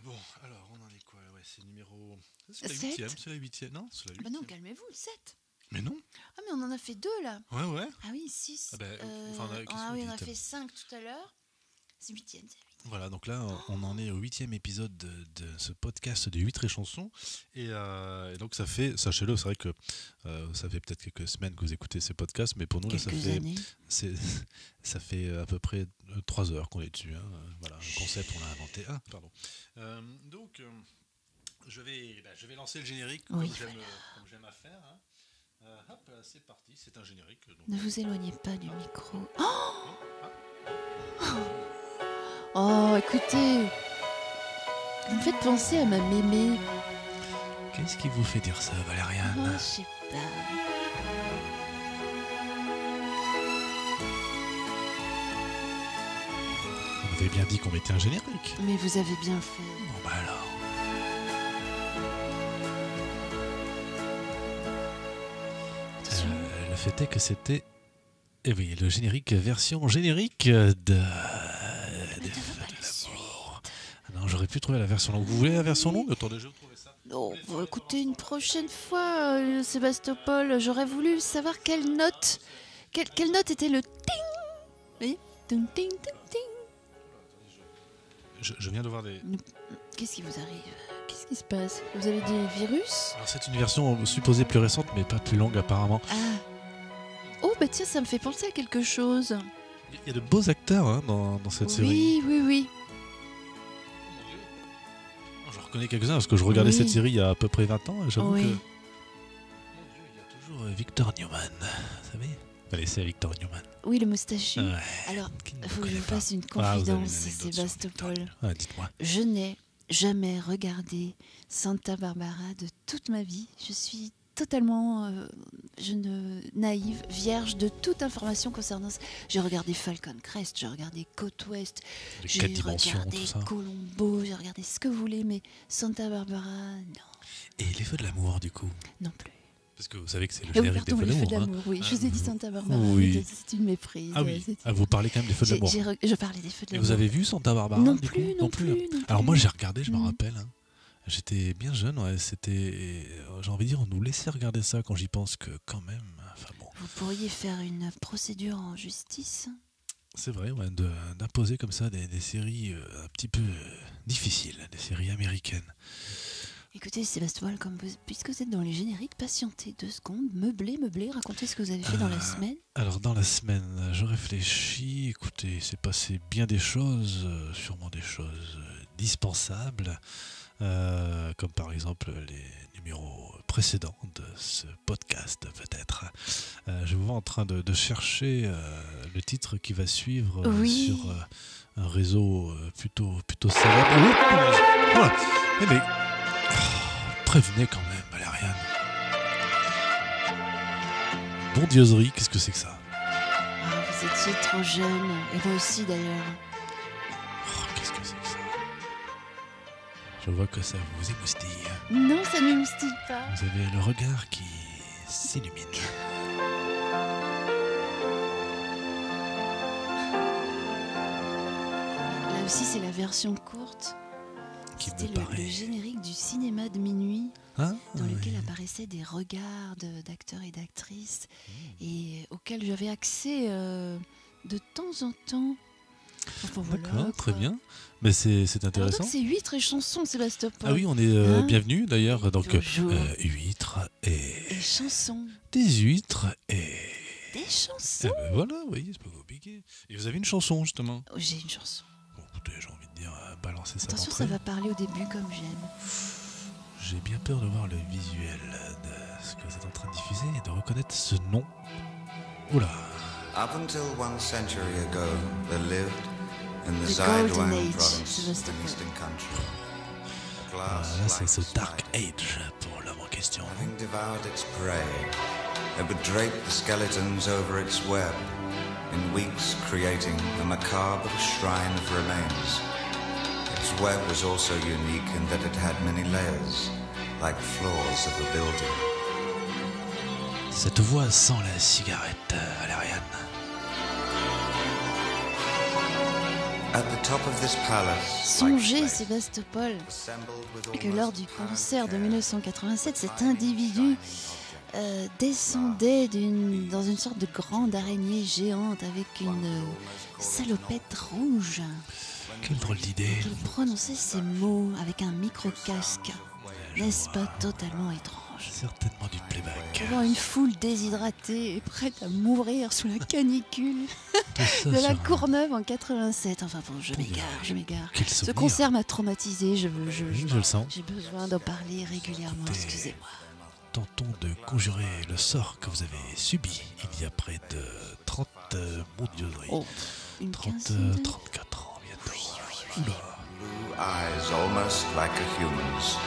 Bon, alors on en est quoi? Ouais, c'est numéro. C'est la 7. huitième, c'est la huitième. Non, c'est la Ah bah huitième. non, calmez-vous, 7. Mais non. Ah mais on en a fait 2 là. Ouais. Ah oui, 6. Ah ben, enfin, qu'est-ce que oui, vous on a dites? fait 5 tout à l'heure. C'est 8e, c'est la 8e. Voilà, donc là, on en est au 8e épisode de ce podcast de 8 chansons. Et donc, ça fait, sachez-le, c'est vrai que ça fait peut-être quelques semaines que vous écoutez ces podcasts, mais pour nous, là, Quelques années. ça fait à peu près 3 heures qu'on est dessus. Hein. Voilà, le concept, on l'a inventé. Ah, pardon. Donc, je vais lancer le générique Oui, comme j'aime à faire. Hein. Hop, c'est parti, c'est un générique. Donc... Ne vous éloignez pas du micro. Ah. Oh, écoutez, vous me faites penser à ma mémé. Qu'est-ce qui vous fait dire ça, Valériane? Oh, je sais pas. Vous avez bien dit qu'on mettait un générique. Mais vous avez bien fait. Bon bah alors. Le fait est que c'était... Eh oui, le générique, version générique des Feux de l'amour. Ah non, j'aurais pu trouver la version longue. Vous voulez la version longue? Attendez, je vais trouver ça. Non, bon, écoutez, une prochaine fois, Sébastopol, j'aurais voulu savoir quelle note était le ting. Vous voyez? Ting, ting, ting, ting. Je viens de voir des... Qu'est-ce qui vous arrive? Qu'est-ce qui se passe? Vous avez des virus? Alors c'est une version supposée plus récente, mais pas plus longue apparemment. Ah. Oh, bah tiens, ça me fait penser à quelque chose. Il y a de beaux acteurs hein, dans cette série. Oui. Je reconnais quelques-uns parce que je regardais Oui. cette série il y a à peu près 20 ans. Et j'avoue Oui. que... Mon Dieu, il y a toujours Victor Newman. Vous savez? Allez, c'est Victor Newman. Oui, le moustachu. Ouais. Alors, Qui ne il faut que je connaît vous pas. fasse une Ah, vous avez une confidence, anecdote sur Sébastopol. Victor Newman. Ouais, dites-moi. Je n'ai jamais regardé Santa Barbara de toute ma vie. Je suis totalement naïve, vierge de toute information concernant ça. J'ai regardé Falcon Crest, j'ai regardé Côte Ouest, Les j'ai 4 dimensions, regardé tout ça. Colombo, j'ai regardé ce que vous voulez, mais Santa Barbara, non, Et les Feux de l'amour, du coup? non plus. Parce que vous savez que c'est le Ah oui, générique pardon, des les Feux feux d'amour. d'amour, oui. Je vous ai dit Santa Barbara, Oui. c'est une méprise. Ah oui, vous parlez quand même des Feux de l'amour. Je parlais des feux de Et l'amour. vous avez vu Santa Barbara? Non du plus, coup non plus. Alors moi j'ai regardé, je me Mm. rappelle. Hein. J'étais bien jeune, ouais, c'était... J'ai envie de dire, on nous laissait regarder ça quand j'y pense que quand même... Enfin bon, Vous pourriez faire une procédure en justice. c'est vrai, ouais, d'imposer comme ça des séries un petit peu difficiles, des séries américaines. Écoutez, Sébastopol, puisque vous êtes dans les génériques, patientez 2 secondes, meublez, racontez ce que vous avez fait dans la semaine. Alors dans la semaine, je réfléchis, écoutez, il s'est passé bien des choses, sûrement des choses dispensables, comme par exemple les numéros précédents de ce podcast peut-être. Je vous vois en train de chercher le titre qui va suivre Oui. sur un réseau plutôt célèbre. Voilà. Eh mais, prévenez quand même, Valériane. Bondioserie, qu'est-ce que c'est que ça? Ah, vous étiez trop jeune, et moi aussi d'ailleurs. Oh, qu'est-ce que c'est que ça? Je vois que ça vous émoustille. Non, ça ne m'émoustille pas. Vous avez le regard qui s'illumine. Là aussi, c'est la version courte. Qui C'était me le paraît... générique du cinéma de minuit, Hein? dans Oui. lequel apparaissaient des regards d'acteurs et d'actrices, et auxquels j'avais accès de temps en temps. Enfin, voilà, D'accord, très quoi. bien. Mais c'est Alors intéressant. donc c'est 8 chansons, Sébastopol. Ah oui, on est Hein? bienvenue d'ailleurs. Donc, Bonjour. huîtres et... Des chansons. Des huîtres et... Des chansons. Eh ben voilà, vous voyez, c'est pas compliqué. Et vous avez une chanson, justement. Oh, j'ai une chanson. Bon, écoutez, j'ai envie de dire, balancer ça Attention, d'entrée. ça va parler au début comme j'aime. J'ai bien peur de voir le visuel de ce que vous êtes en train de diffuser et de reconnaître ce nom. Oula. Up until 1 century ago, there lived in the The Golden Zidwan Age, province of Sébastopol. the Eastern country. A Ah, glass là, c'est like ce Dark spider. Age pour l'homme en question. Having devoured its prey, it would drape the skeletons over its web, in weeks creating a macabre shrine of remains. Its web was also unique in that it had many layers, like floors of a building. Cette voix sent la cigarette, Valériane. At the top of this palace, Songez, Sébastopol, que lors du concert de 1987, cet individu descendait dans une sorte de grande araignée géante avec une salopette rouge. Quelle drôle d'idée. Il prononçait ces mots avec un micro-casque. N'est-ce pas totalement étrange? Certainement du playback. Devant une foule déshydratée et prête à mourir sous la canicule Tout ça de la sur un- Courneuve en 87. Enfin bon, je m'égare. Quel Ce souvenir. concert m'a traumatisé. Je le sens. J'ai besoin d'en parler régulièrement. Écoutez, Excusez-moi. Tentons de conjurer le sort que vous avez subi il y a près de 30... mon Dieu, oui. Oh, une 30, quinzaine d'années. 34 ans bientôt. Oula. blue eyes almost like a human's,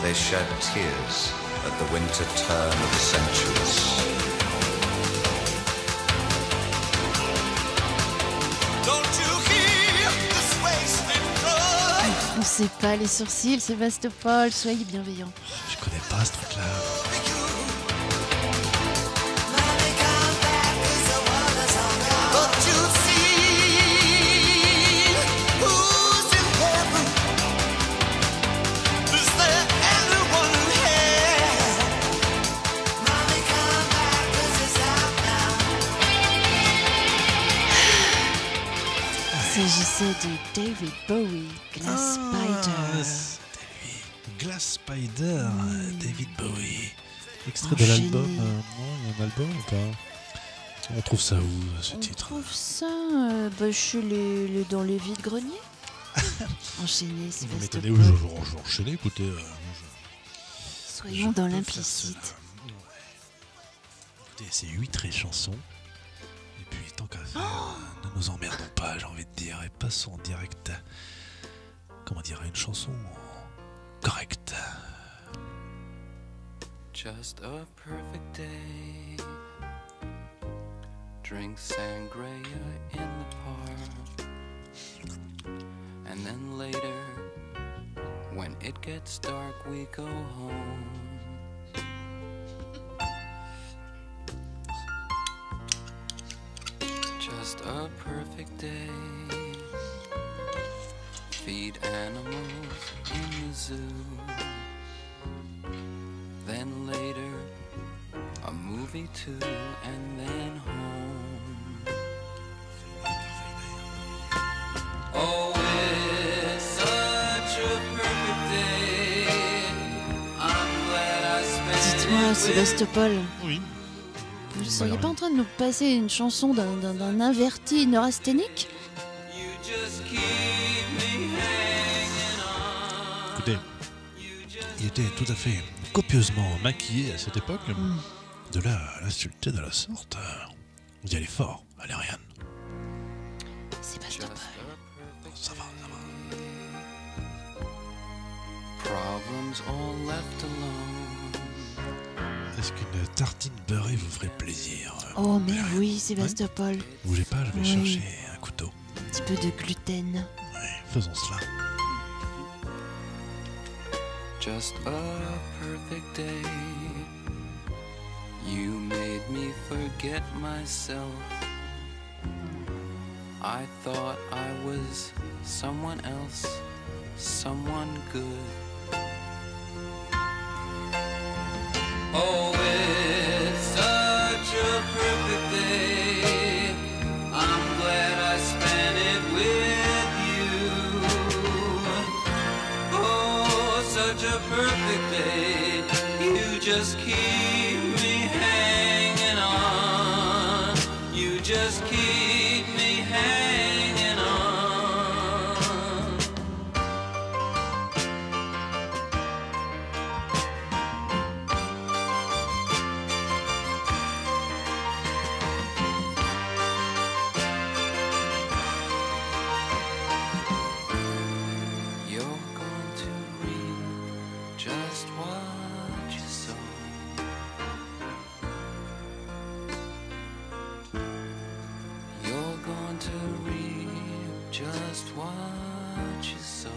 they shed tears at the winter turn of the centuries. Don't you hear this wasted blood? Ne froncez pas les sourcils, Sébastopol. Soyez bienveillant. Je connais pas ce truc-là. But you see who's in heaven? Is there anyone here? Mommy, come back, 'cause it's out now. Il s'agissait de David Bowie, Glass Spider. C'était lui. Glass Spider, David Bowie. Extrait de Enchaîné. l'album. Non, il y a un album ou pas? On trouve ça où, ce On titre? trouve ça chez dans les vides-greniers. Enchaîné, Vous m'étonnez, Sébastopol. je vais enchaîner, écoutez. Soyons dans l'implicite. Écoutez, c'est 8 chansons. Et puis, tant qu'à faire, ne nous emmerdons pas, j'ai envie de dire. Et passons en direct. Comment dire, à une chanson correcte. Just a perfect day. Drink sangria in the park. And then later, when it gets dark, we go home. Just a perfect day. Feed animals in the zoo. Then later, a movie too, and then home. Oh, it's such a perfect day. I'm glad I spent Dites-moi, it with Sébastopol, Oui. vous ne seriez pas en train de nous passer une chanson d'un averti neurasthénique? you. Just keep me hanging on. Écoutez, il était tout à fait copieusement maquillé à cette époque. De là à l'insulter de la sorte, vous y allez fort, Valériane. Sébastopol. Ça va, ça va. Problems all left alone. Est-ce qu'une tartine beurrée vous ferait plaisir? Oh, mais Valériane? oui, Sébastopol. Bougez pas, je vais Oui. chercher un couteau. Un petit peu de gluten. Ouais, faisons cela. Just a perfect day. You made me forget myself. I thought I was someone else, someone good. Oh, it's such a perfect day. I'm glad I spent it with you. Oh, such a perfect day. You just keep me hanging on. You just keep me hanging on. You're going to reap just what you sow. You're going to reap just what you sow.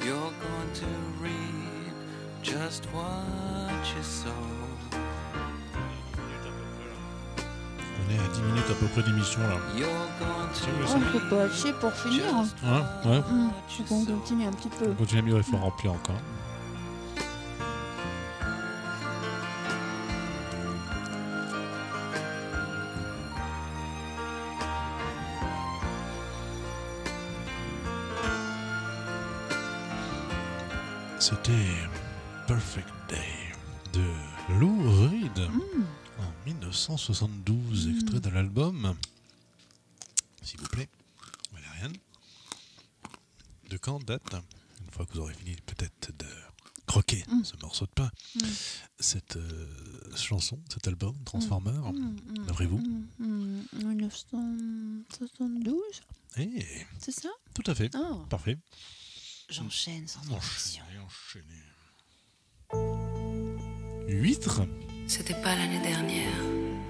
You're going to reap just what you sow. 10 minutes à peu près d'émission là. You're going Si to vous voulez On ne peut pas assez pour finir. ça. Ouais, ouais. Faut qu'on continue un petit peu. On continue à mieux, il faut remplir encore. C'était Perfect Day de Lou Reed en 1972, extrait de l'album, s'il vous plaît, Valériane. De quand date? Une fois que vous aurez fini peut-être de croquer ce morceau de pain, cette chanson, cet album, Transformer, d'après-vous? 1972, Eh, c'est ça? tout à fait, Oh, parfait. j'enchaîne sans transition. Huître. C'était pas l'année dernière,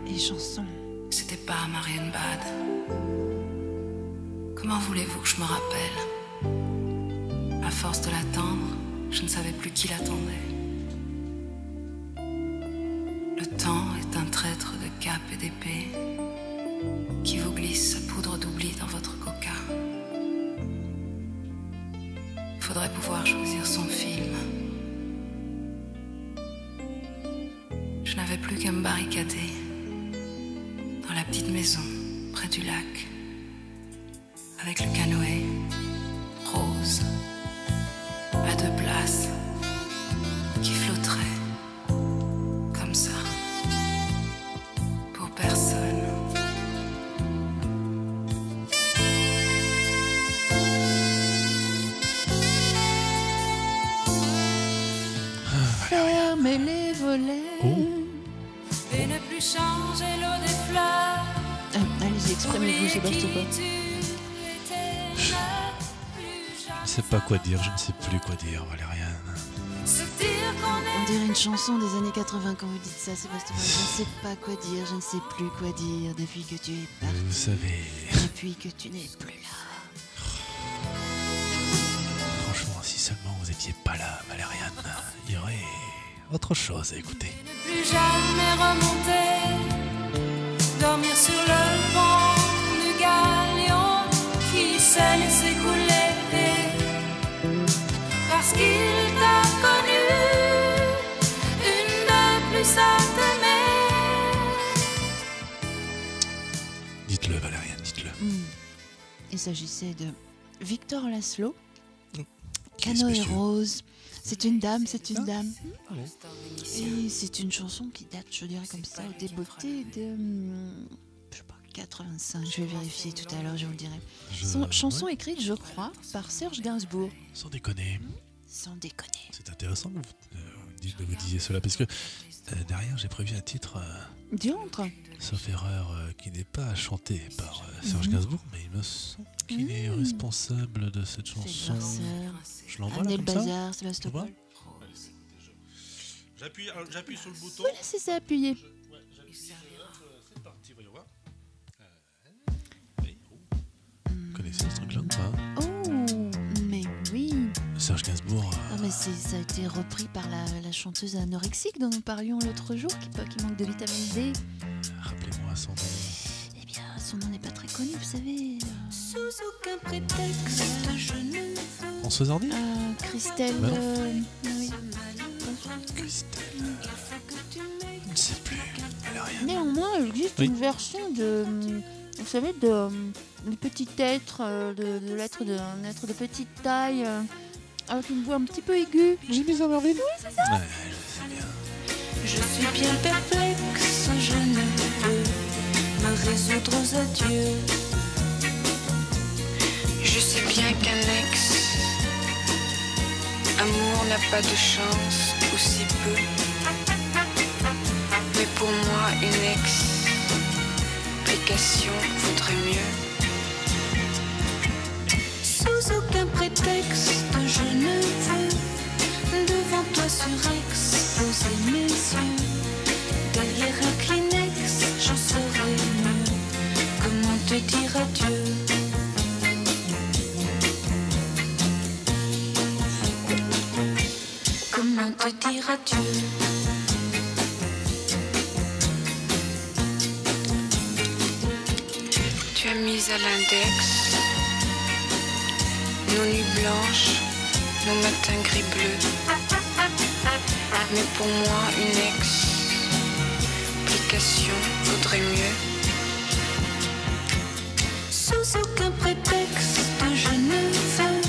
Les chansons. c'était pas à Marienbad. Comment voulez-vous que je me rappelle? À force de l'attendre, je ne savais plus qui l'attendait. Le temps est un traître de cap et d'épée qui vous glisse sa poudre d'oubli dans votre coca. Faudrait pouvoir choisir son film. Je n'avais plus qu'à me barricader dans la petite maison près du lac avec le canoë rose à 2 places qui flotterait comme ça pour personne. Fermez les volets. Et ne plus changer l'eau des fleurs. Allez-y, exprimez-vous, Sébastopol. Je ne sais pas quoi dire, je ne sais plus quoi dire, Valériane. On dirait une chanson des années 80 quand vous dites ça, Sébastopol. Je ne sais pas quoi dire, je ne sais plus quoi dire depuis que tu es parti, Vous savez, depuis que tu n'es plus là. franchement, si seulement vous étiez pas là, Valériane, il y aurait autre chose à écouter. Ne plus jamais remonter, dormir sur le banc du galion qui s'est laissé couler. Parce qu'il t'a connu, une de plus à t'aimer. Dites-le, Valériane, dites-le. Il s'agissait de Victor Laszlo, Qui est ce Canoë monsieur Rose. C'est une dame, c'est une dame. Et c'est une chanson qui date, je dirais comme ça, au débeauté de, je sais pas, 85. Je vais vérifier tout à l'heure, je vous le dirai. Chanson ouais, écrite, je crois, par Serge Gainsbourg. sans déconner, Sans déconner. c'est intéressant que vous disiez cela, parce que derrière, j'ai prévu un titre, Diantre. sauf erreur, qui n'est pas chanté par Serge Gainsbourg, mais il me semble qu'il est responsable de cette C'est chanson. Barceur. Je l'envoie là Annelle comme ça. Bazar, Sébastopol. J'appuie sur le bouton. Voilà, c'est ça, appuyez. C'est parti, voyons voir. Vous connaissez ce truc-là ou pas? Oh, mais oui. Serge Gainsbourg. Ah, mais ça a été repris par la chanteuse anorexique dont nous parlions l'autre jour, qui manque de vitamine D. Rappelez-moi son nom. Eh bien, son nom n'est pas très connu, vous savez. Sous aucun prétexte, je ne veux Françoise Hardy? Christelle. Bah non. Oui. Christelle. Je ne sais plus. Elle a rien. Néanmoins, il existe Oui. une version de, vous savez, de petit être, de l'être d'un être de petite taille, avec une voix un petit peu aiguë. J'ai mis Merville. Oui, c'est ça. Ouais, je sais bien. Je suis bien perplexe, je ne peux me résoudre aux adieux. Je sais bien qu'un ex-amour n'a pas de chance, ou si peu. Mais pour moi, une explication vaudrait mieux. Sous aucun prétexte, je ne veux devant toi surexposer mes yeux. Derrière un Kleenex, j'en saurais mieux. Comment te dire adieu? Comment te dire adieu? mis à l'index. Nos nuits blanches, nos matins gris-bleus. Mais pour moi, une explication vaudrait mieux. Sous aucun prétexte, je ne veux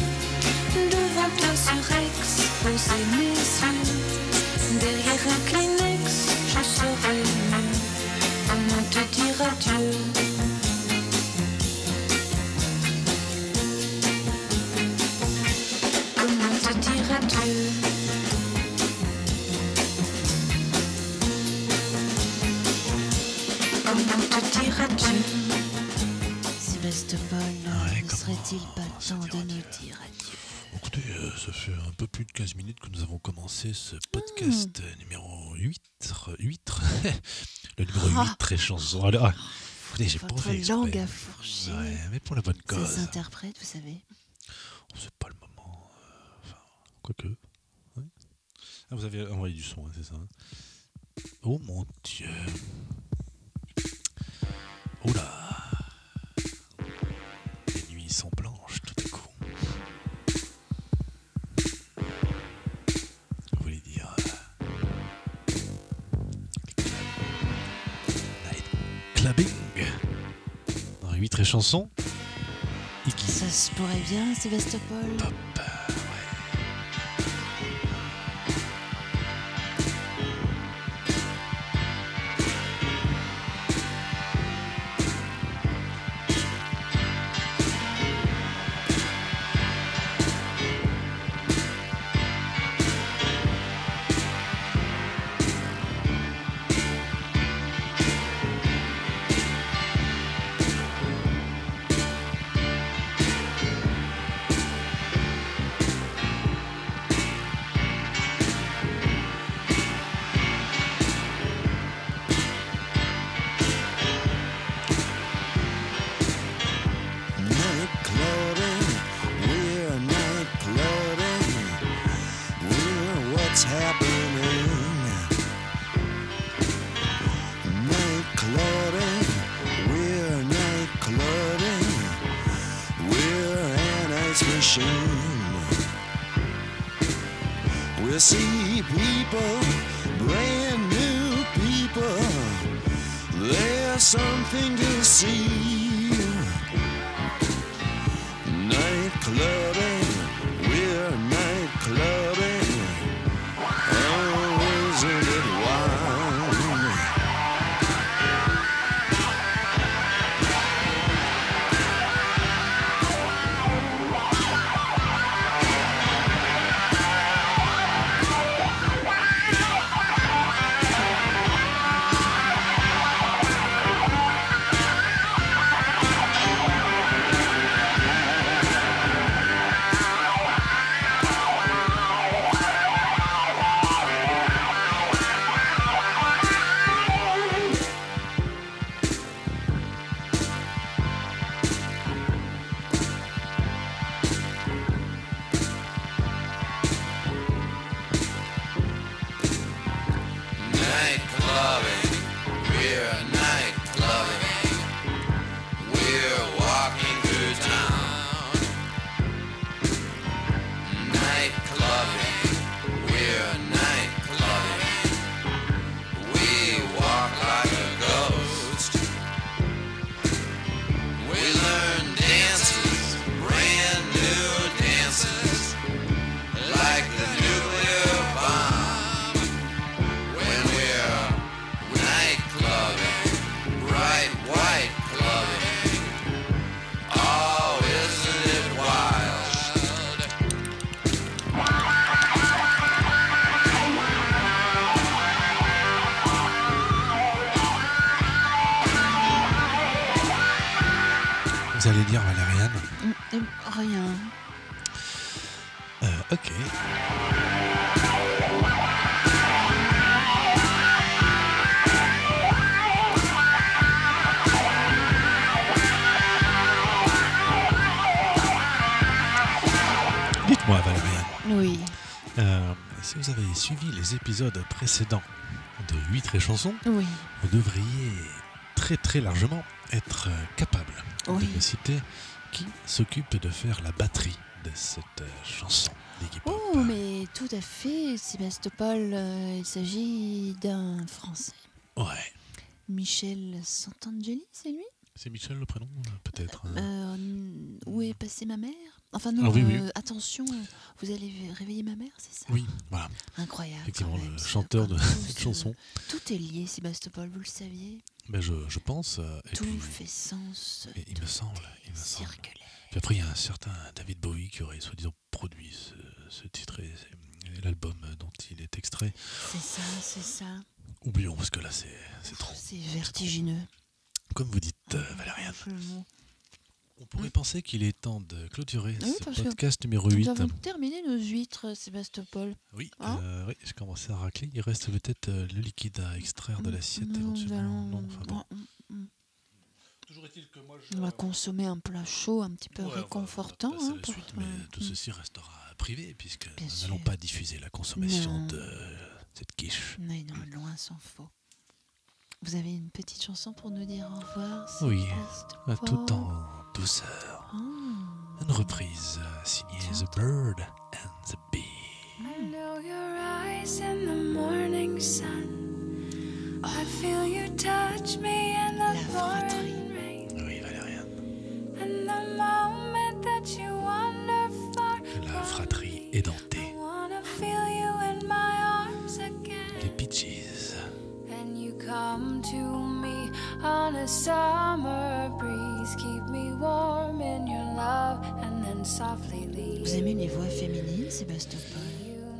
devant toi surexposer mes yeux. Derrière un Kleenex, je saurais mieux comment te dire adieu. Comment te dire adieu. Comment te dire adieu. Sébastopol, Ouais, ne comment serait-il pas se temps dire de adieu nous dire adieu? Écoutez, ça fait un peu plus de 15 minutes que nous avons commencé ce podcast numéro 8. Le numéro 8, très chanson. Alors, écoutez, j'ai pas Votre fait langue exprès. à fourcher. Ouais, mais pour la bonne Ça cause. s'interprète, vous savez. Oh, c'est pas le moment. Enfin, quoique. Ouais. Ah, vous avez envoyé du son, hein, c'est ça. Oh mon Dieu. Oula. Les nuits sont blanches tout à coup. Vous voulez dire... night clubbing. Dans les 8 chansons. Iki. Ça se pourrait bien, Sébastopol. Pop. Night clubbing, we're night clubbing, we're what's happening. Night clubbing, we're night clubbing, we're an ice machine. We see people, brand new people, there's something to see. Night clubbing, we're night clubbing. Oh, isn't it wild? Night clubbing, we're night clubbing. We're walking through town. Night clubbing, we're night clubbing. We walk like a ghost. We learn dances, brand new dances, like the nuclear bomb. When we're night clubbing, bright white clubbing, oh, isn't it wild? Vous allez dire Valériane. Rien. Ok. Dites-moi Valériane, Oui. si vous avez suivi les épisodes précédents de 8 chansons, Oui. vous devriez très très largement être capable Oui. de me citer qui s'occupe de faire la batterie de cette chanson d'Iggy Pop. Oh, mais tout à fait, Sébastopol, il s'agit d'un Français. Ouais. Michel Santangeli, c'est lui? C'est Michel le prénom, peut-être. Où est passée ma mère? Enfin non, Ah oui, oui. attention, vous allez réveiller ma mère, c'est ça? Oui, voilà. Incroyable. Effectivement, quand même, le ça, chanteur de quand cette chanson. Tout est lié, Sébastopol, vous le saviez? Mais je pense. Et Tout puis, fait sens. et il me semble. Circulaire. Puis après, il y a un certain David Bowie qui aurait soi-disant produit ce titre et l'album dont il est extrait. C'est ça, c'est ça. Oublions, parce que là, c'est trop. C'est vertigineux. Comme vous dites, Valériane, Franchement. on pourrait penser qu'il est temps de clôturer Oui, ce parce que podcast numéro Nous 8. avons terminé nos huîtres, Sébastopol. Oui, Hein oui, je commençais à racler. Il reste peut-être le liquide à extraire de l'assiette Nous éventuellement. allons- Non, enfin bon. on- On va consommer un plat chaud un petit peu Ouais, on va réconfortant. passer à hein, la pour- suite, mais tout ceci restera privé puisque Bien nous sûr. n'allons pas diffuser la consommation Non. de cette quiche. Mais non, loin s'en faut. Vous avez une petite chanson pour nous dire au revoir, Oui, Sébastopol? tout en douceur. Ah. Une reprise signée The Bird and the Bee. I know your eyes in the morning sun. I feel you touch me in the La fratrie. pouring rain. Oui, Valériane. And the moment that you wander far, La fratrie édentée. I wanna feel you in my arms again. Les Peaches. And you come to me on a summer breeze, keep me warm in your love, and then softly leave. Vous aimez les voix féminines, Sébastopol?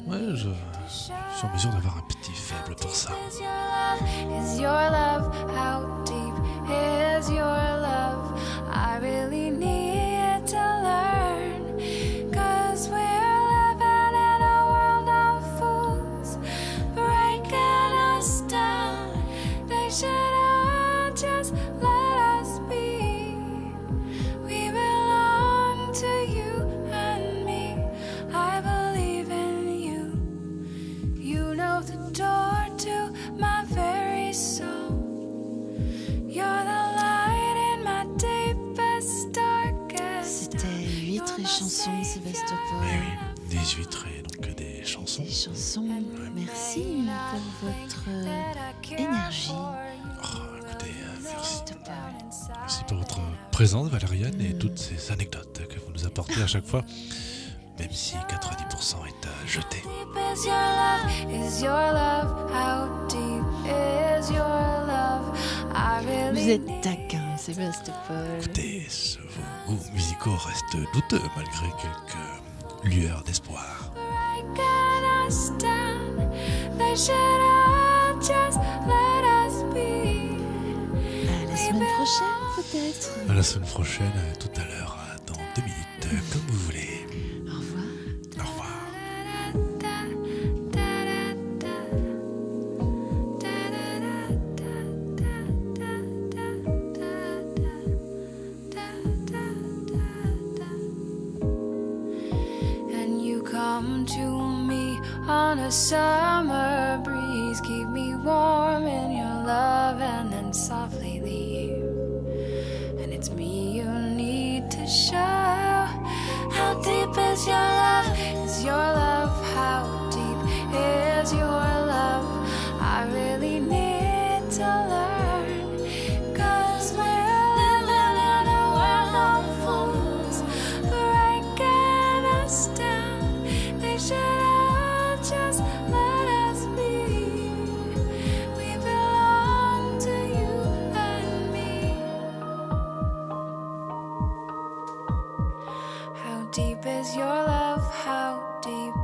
Ouais, je suis en mesure d'avoir un petit faible pour ça. Is your love? Is your love? How deep is your love? I really need to learn, 'cause we're living in a world of fools, breaking us down. They should all just let us be. We belong to you and me. I believe in you. You know the door to my very soul. You're the light in my deepest, darkest. C'était huîtres et chansons, Sébastopol. Mais oui, des huîtres et donc des chansons. Des chansons. Merci pour votre énergie. Oh, écoutez, merci. Sébastopol. Merci pour votre présence, Valériane, et toutes ces anecdotes que vous nous apportez à chaque fois, même si 90% est à jeter. Deep is your love? Is your love? How deep is your love? I Vous really êtes taquin, Sébastopol. Écoutez, vos goûts musicaux restent douteux malgré quelques lueurs d'espoir. breaking us down. They should all just let us be. À la semaine prochaine, peut-être. À la semaine prochaine, tout à l'heure, dans 2 minutes, comme vous voulez. Au revoir. Au revoir. And you come to me on a summer breeze, keep me warm in your love, and then softly leave. And it's me you need to show. How deep is your love? Is your love? How deep is your love? I really need to learn, 'cause we're living in a world of fools, breaking us down. They should all just let us be. We belong to you and me. How deep is your love? How deep